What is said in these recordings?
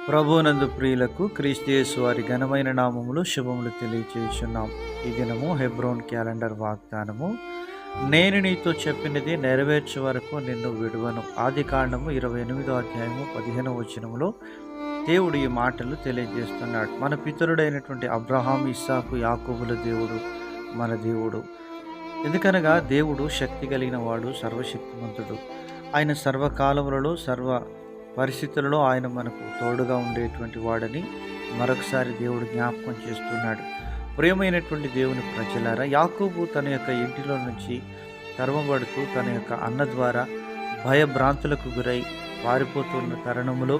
ప్రభువునందు ప్రియులకు క్రీస్తు యేసు వారి ఘనమైన నామములో శుభములు తెలియచేయుచున్నాం. ఈ దినము హెబ్రోన్ క్యాలెండర్ వాగ్దానము, నేను నీతో చెప్పినది నెరవేర్చే వరకు నిన్ను విడువను. ఆదికాండము 28వ అధ్యాయము 15వ వచనములో దేవుడు ఈ మాటలు తెలియజేస్తున్నాడు. మన పితరుడైనటువంటి అబ్రహాం, ఇస్సాకు, యాకోబుల దేవుడు మన దేవుడు. ఎందుకనగా దేవుడు శక్తి కలిగిన వాడు, సర్వశక్తిమంతుడు. ఆయన సర్వకాలములలో సర్వ పరిస్థితులలో ఆయన మనకు తోడుగా ఉండేటువంటి వాడని మరొకసారి దేవుడు జ్ఞాపకం చేస్తున్నాడు. ప్రియమైనటువంటి దేవుని ప్రజలారా, యాకోబు తన యొక్క ఇంటిలో నుంచి తరమబడుతూ తన యొక్క అన్న ద్వారా భయభ్రాంతులకు గురై పారిపోతున్న తరుణములో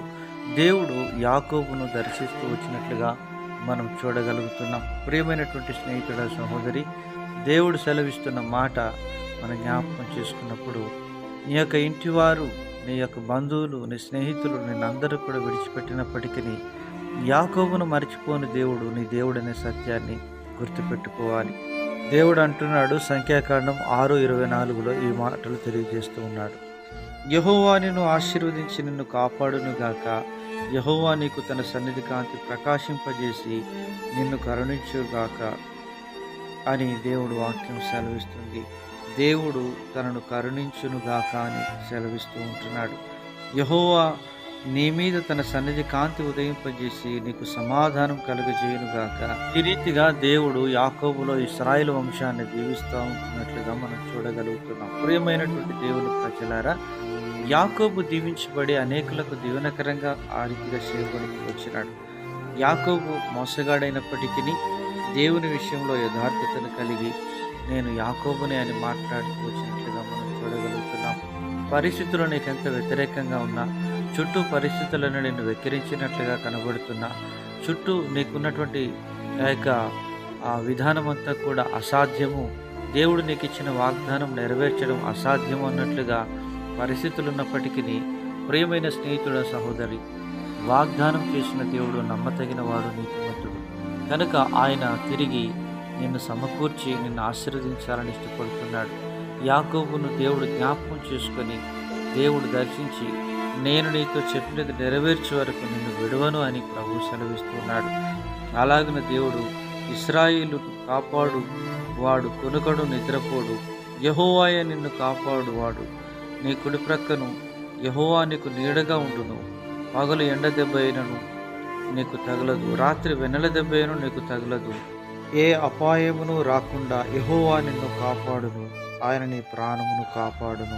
దేవుడు యాకోబును దర్శిస్తూ వచ్చినట్లుగా మనం చూడగలుగుతున్నాం. ప్రియమైనటువంటి స్నేహితుడ, సహోదరి, దేవుడు సెలవిస్తున్న మాట మనం జ్ఞాపకం చేసుకున్నప్పుడు, నీ యొక్క ఇంటివారు, నీ యొక్క బంధువులు, నీ స్నేహితులు నిన్నందరూ కూడా విడిచిపెట్టినప్పటికీ యాకోబును మర్చిపోని దేవుడు నీ దేవుడనే సత్యాన్ని గుర్తుపెట్టుకోవాలి. దేవుడు అంటున్నాడు, సంఖ్యాకాండం 6:24లో ఈ మాటలు తెలియజేస్తూ ఉన్నాడు. యెహోవా నిన్ను ఆశీర్వదించి నిన్ను కాపాడును గాక. యెహోవా నీకు తన సన్నిధి కాంతి ప్రకాశింపజేసి నిన్ను కరుణించుగాక అని దేవుడు వాక్యం సెలవిస్తుంది. దేవుడు తనను కరుణించునుగాక అని సెలవిస్తూ ఉంటున్నాడు. యెహోవా నీ మీద తన సన్నిధి కాంతి ఉదయింపజేసి నీకు సమాధానం కలుగజేయునుగాక. ఈ రీతిగా దేవుడు యాకోబులో ఇశ్రాయేలు వంశాన్ని దీవిస్తూ ఉంటున్నట్లుగా మనం చూడగలుగుతున్నాం. ప్రియమైనటువంటి దేవుని ప్రజలారా, యాకోబు దీవించబడి అనేకులకు దీవెనకరంగా ఆ రీతిగా సేవకునికి వచ్చినాడు. యాకోబు మోసగాడైనప్పటికీ దేవుని విషయంలో యథార్థతను కలిగి నేను యాకోబుని అని మాట్లాడుతూ వచ్చినట్లుగా మనం చూడగలుగుతున్నాం. పరిస్థితులు నీకు ఎంత వ్యతిరేకంగా ఉన్నా, చుట్టూ పరిస్థితులను నేను వెక్కిరించినట్లుగా కనబడుతున్నా, చుట్టూ నీకున్నటువంటి ఆ విధానం అంతా కూడా అసాధ్యము, దేవుడు నీకు ఇచ్చిన వాగ్దానం నెరవేర్చడం అసాధ్యము అన్నట్లుగా పరిస్థితులు ఉన్నప్పటికీ, ప్రియమైన స్నేహితుడ, సహోదరి, వాగ్దానం చేసిన దేవుడు నమ్మతగిన వాడు, నీతిమంతుడు. కనుక ఆయన తిరిగి నిన్ను సమకూర్చి నిన్ను ఆశీర్వదించాలని ఇష్టపడుతున్నాడు. యాకోబును దేవుడు జ్ఞాపకం చేసుకొని దేవుడు దర్శించి, నేను నీతో చెప్పినది నెరవేర్చే వరకు నిన్ను విడువను అని ప్రభు సెలవిస్తున్నాడు. అలాగిన దేవుడు ఇశ్రాయేలు కాపాడు వాడు, కొనుకడు నిద్రపోడు, యెహోవాయే నిన్ను కాపాడు వాడు. నీ కుడి ప్రక్కను యెహోవా నీకు నీడగా ఉండును. పగలు ఎండ దెబ్బ అయినను నీకు తగలదు, రాత్రి వెన్నెల దెబ్బ అయినను నీకు తగలదు. ఏ అపాయమును రాకుండా యెహోవా నిన్ను కాపాడును, ఆయన నీ ప్రాణమును కాపాడును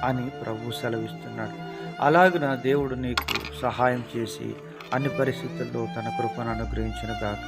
అని ప్రభు సెలవిస్తున్నాడు. అలాగున దేవుడు నీకు సహాయం చేసి అన్ని పరిస్థితుల్లో తన కృపను అనుగ్రహించును గాక.